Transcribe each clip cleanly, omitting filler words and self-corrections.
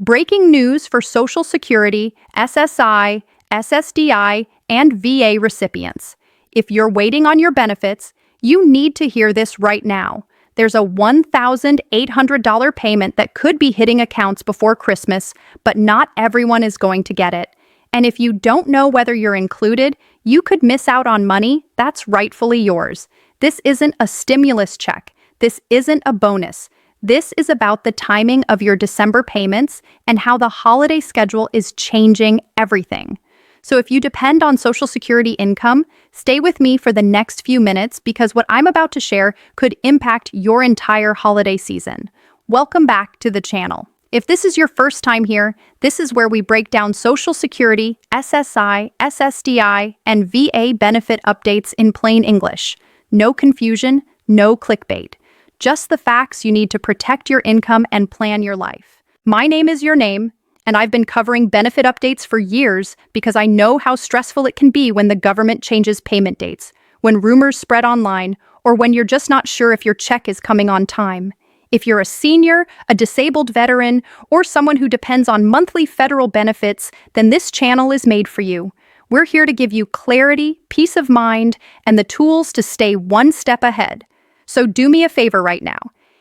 Breaking news for Social Security, SSI, SSDI, and VA recipients. If you're waiting on your benefits, you need to hear this right now. There's a $1,800 payment that could be hitting accounts before Christmas, but not everyone is going to get it. And if you don't know whether you're included, you could miss out on money that's rightfully yours. This isn't a stimulus check. This isn't a bonus. This is about the timing of your December payments and how the holiday schedule is changing everything. So if you depend on Social Security income, stay with me for the next few minutes because what I'm about to share could impact your entire holiday season. Welcome back to the channel. If this is your first time here, this is where we break down Social Security, SSI, SSDI, and VA benefit updates in plain English. No confusion, no clickbait. Just the facts you need to protect your income and plan your life. My name is Your Name, and I've been covering benefit updates for years because I know how stressful it can be when the government changes payment dates, when rumors spread online, or when you're just not sure if your check is coming on time. If you're a senior, a disabled veteran, or someone who depends on monthly federal benefits, then this channel is made for you. We're here to give you clarity, peace of mind, and the tools to stay one step ahead. So do me a favor right now.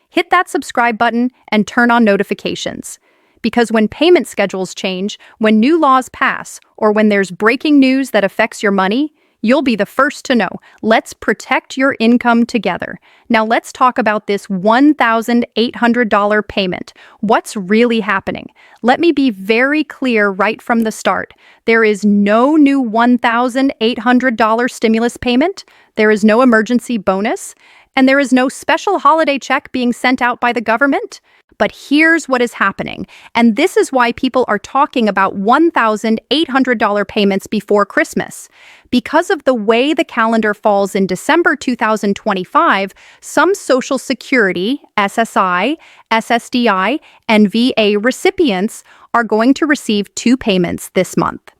Hit that subscribe button and turn on notifications. Because when payment schedules change, when new laws pass, or when there's breaking news that affects your money, you'll be the first to know. Let's protect your income together. Now let's talk about this $1,800 payment. What's really happening? Let me be very clear right from the start. There is no new $1,800 stimulus payment. There is no emergency bonus. And there is no special holiday check being sent out by the government. But here's what is happening, and this is why people are talking about $1,800 payments before Christmas. Because of the way the calendar falls in December 2025, some Social Security, SSI, SSDI, and VA recipients are going to receive two payments this month.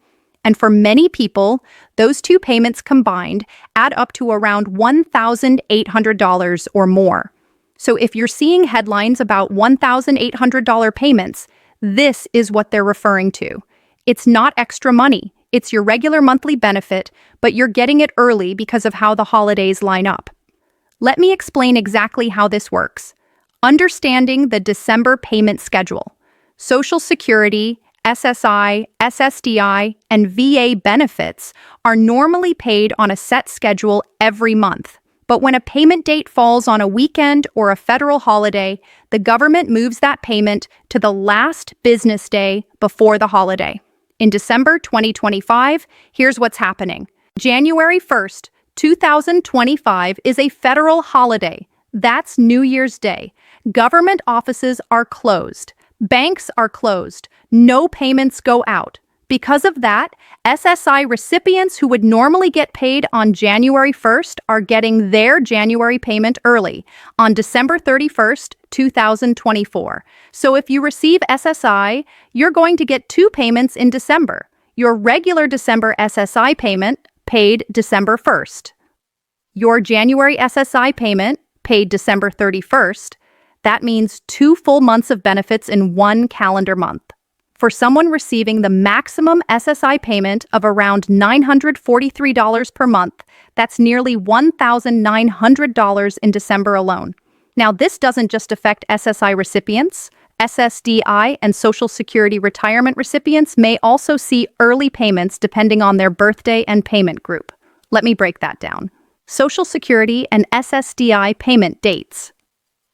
And for many people, those two payments combined add up to around $1,800 or more. So if you're seeing headlines about $1,800 payments, this is what they're referring to. It's not extra money. It's your regular monthly benefit, but you're getting it early because of how the holidays line up. Let me explain exactly how this works. Understanding the December payment schedule. Social Security, SSI, SSDI, and VA benefits are normally paid on a set schedule every month. But when a payment date falls on a weekend or a federal holiday, the government moves that payment to the last business day before the holiday. In December 2025, here's what's happening. January 1st, 2025 is a federal holiday. That's New Year's Day. Government offices are closed. Banks are closed. No payments go out. Because of that, SSI recipients who would normally get paid on January 1st are getting their January payment early, on December 31st, 2024. So if you receive SSI, you're going to get two payments in December. Your regular December SSI payment, paid December 1st. Your January SSI payment, paid December 31st. That means 2 full months of benefits in one calendar month. For someone receiving the maximum SSI payment of around $943 per month, that's nearly $1,900 in December alone. Now, this doesn't just affect SSI recipients. SSDI and Social Security retirement recipients may also see early payments depending on their birthday and payment group. Let me break that down. Social Security and SSDI payment dates.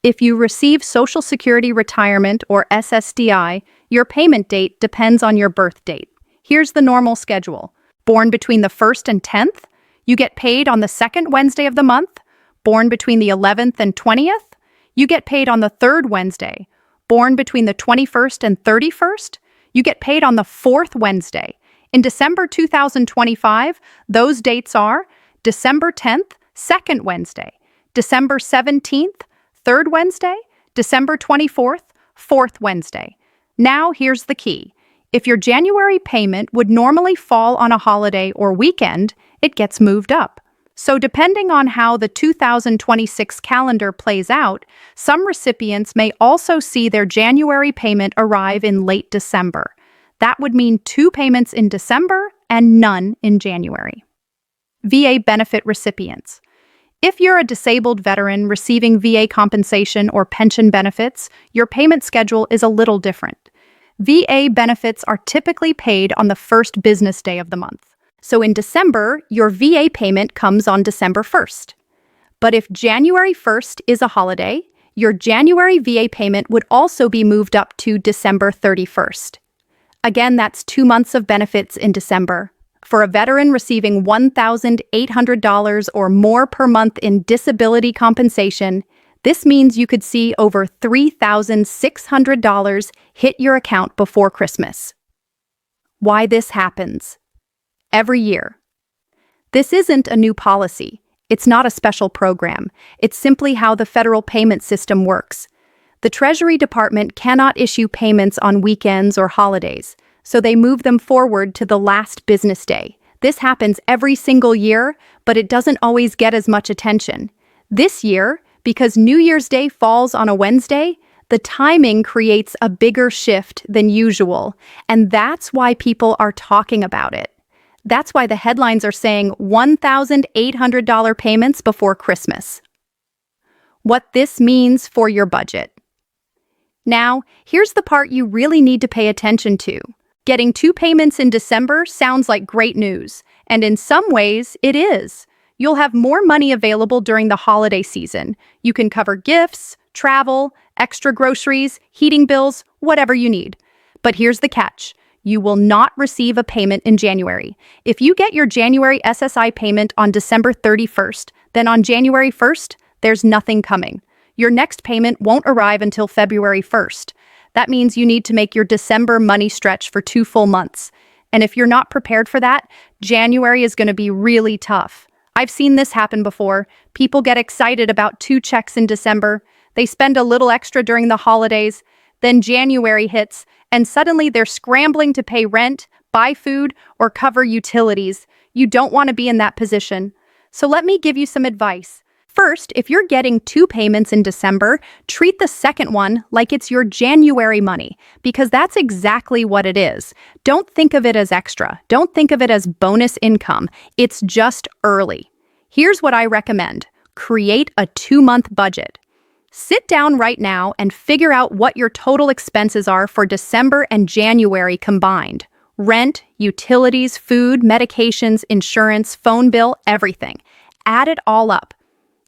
If you receive Social Security retirement or SSDI, your payment date depends on your birth date. Here's the normal schedule. Born between the 1st and 10th, you get paid on the 2nd Wednesday of the month. Born between the 11th and 20th, you get paid on the 3rd Wednesday. Born between the 21st and 31st, you get paid on the 4th Wednesday. In December 2025, those dates are December 10th, 2nd Wednesday, December 17th, 3rd Wednesday, December 24th, 4th Wednesday. Now here's the key. If your January payment would normally fall on a holiday or weekend, it gets moved up. So depending on how the 2026 calendar plays out, some recipients may also see their January payment arrive in late December. That would mean 2 payments in December and none in January. VA benefit recipients. If you're a disabled veteran receiving VA compensation or pension benefits, your payment schedule is a little different. VA benefits are typically paid on the first business day of the month. So in December, your VA payment comes on December 1st. But if January 1st is a holiday, your January VA payment would also be moved up to December 31st. Again, that's 2 months of benefits in December. For a veteran receiving $1,800 or more per month in disability compensation, this means you could see over $3,600 hit your account before Christmas. Why this happens? Every year. This isn't a new policy. It's not a special program. It's simply how the federal payment system works. The Treasury Department cannot issue payments on weekends or holidays, so they move them forward to the last business day. This happens every single year, but it doesn't always get as much attention. This year, because New Year's Day falls on a Wednesday, the timing creates a bigger shift than usual, and that's why people are talking about it. That's why the headlines are saying $1,800 payments before Christmas. What this means for your budget. Now, here's the part you really need to pay attention to. Getting 2 payments in December sounds like great news, and in some ways, it is. You'll have more money available during the holiday season. You can cover gifts, travel, extra groceries, heating bills, whatever you need. But here's the catch. You will not receive a payment in January. If you get your January SSI payment on December 31st, then on January 1st, there's nothing coming. Your next payment won't arrive until February 1st. That means you need to make your December money stretch for 2 full months. And if you're not prepared for that, January is going to be really tough. I've seen this happen before. People get excited about 2 checks in December. They spend a little extra during the holidays. Then January hits, and suddenly they're scrambling to pay rent, buy food, or cover utilities. You don't want to be in that position. So let me give you some advice. First, if you're getting 2 payments in December, treat the second one like it's your January money, because that's exactly what it is. Don't think of it as extra. Don't think of it as bonus income. It's just early. Here's what I recommend. Create a 2-month budget. Sit down right now and figure out what your total expenses are for December and January combined. Rent, utilities, food, medications, insurance, phone bill, everything. Add it all up.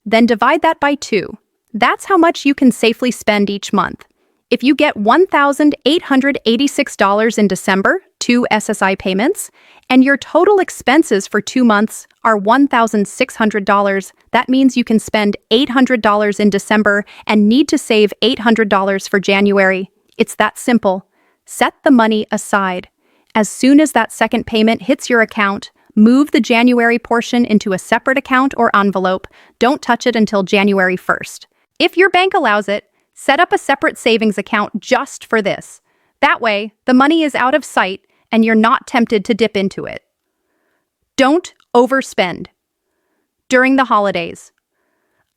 Then divide that by 2. That's how much you can safely spend each month. If you get $1,886 in December, 2 SSI payments, and your total expenses for 2 months are $1,600, that means you can spend $800 in December and need to save $800 for January. It's that simple. Set the money aside. As soon as that second payment hits your account, move the January portion into a separate account or envelope. Don't touch it until January 1st. If your bank allows it, set up a separate savings account just for this. That way, the money is out of sight and you're not tempted to dip into it. Don't overspend. During the holidays.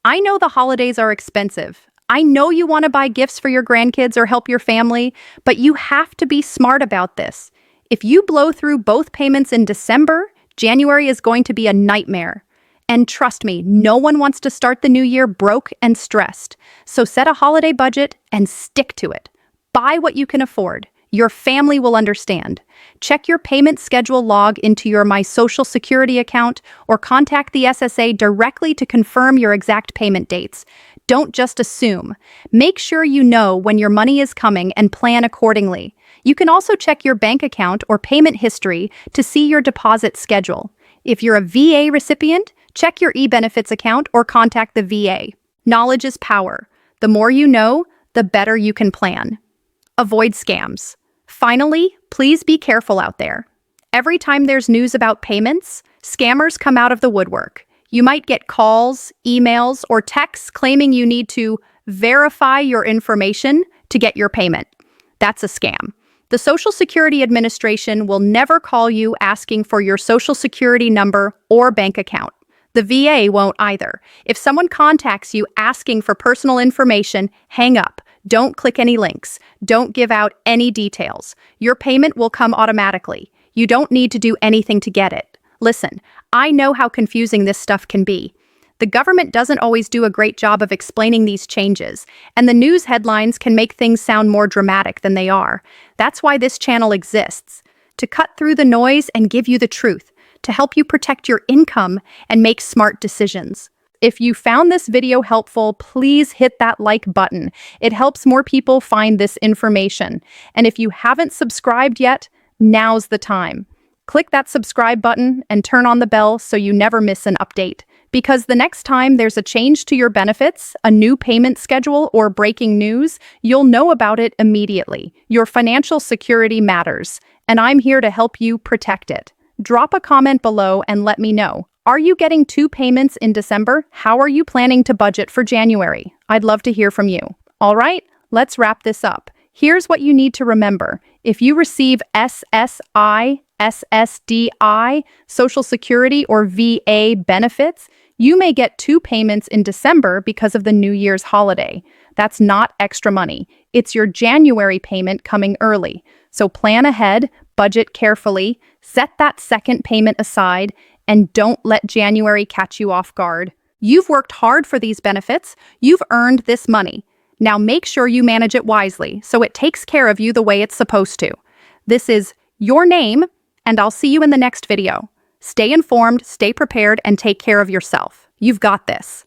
I know the holidays are expensive. I know you want to buy gifts for your grandkids or help your family, but you have to be smart about this. If you blow through both payments in December, January is going to be a nightmare. And trust me, no one wants to start the new year broke and stressed. So set a holiday budget and stick to it. Buy what you can afford. Your family will understand. Check your payment schedule log into your My Social Security account or contact the SSA directly to confirm your exact payment dates. Don't just assume. Make sure you know when your money is coming and plan accordingly. You can also check your bank account or payment history to see your deposit schedule. If you're a VA recipient, check your e-benefits account or contact the VA. Knowledge is power. The more you know, the better you can plan. Avoid scams. Finally, please be careful out there. Every time there's news about payments, scammers come out of the woodwork. You might get calls, emails, or texts claiming you need to verify your information to get your payment. That's a scam. The Social Security Administration will never call you asking for your Social Security number or bank account. The VA won't either. If someone contacts you asking for personal information, hang up. Don't click any links. Don't give out any details. Your payment will come automatically. You don't need to do anything to get it. Listen, I know how confusing this stuff can be. The government doesn't always do a great job of explaining these changes, and the news headlines can make things sound more dramatic than they are. That's why this channel exists, to cut through the noise and give you the truth, to help you protect your income and make smart decisions. If you found this video helpful, please hit that like button. It helps more people find this information. And if you haven't subscribed yet, now's the time. Click that subscribe button and turn on the bell so you never miss an update. Because the next time there's a change to your benefits, a new payment schedule, or breaking news, you'll know about it immediately. Your financial security matters, and I'm here to help you protect it. Drop a comment below and let me know. Are you getting 2 payments in December? How are you planning to budget for January? I'd love to hear from you. All right, let's wrap this up. Here's what you need to remember. If you receive SSI, SSDI, Social Security, or VA benefits, you may get 2 payments in December because of the New Year's holiday. That's not extra money. It's your January payment coming early. So plan ahead, budget carefully, set that second payment aside, and don't let January catch you off guard. You've worked hard for these benefits. You've earned this money. Now make sure you manage it wisely so it takes care of you the way it's supposed to. This is your name, and I'll see you in the next video. Stay informed, stay prepared, and take care of yourself. You've got this.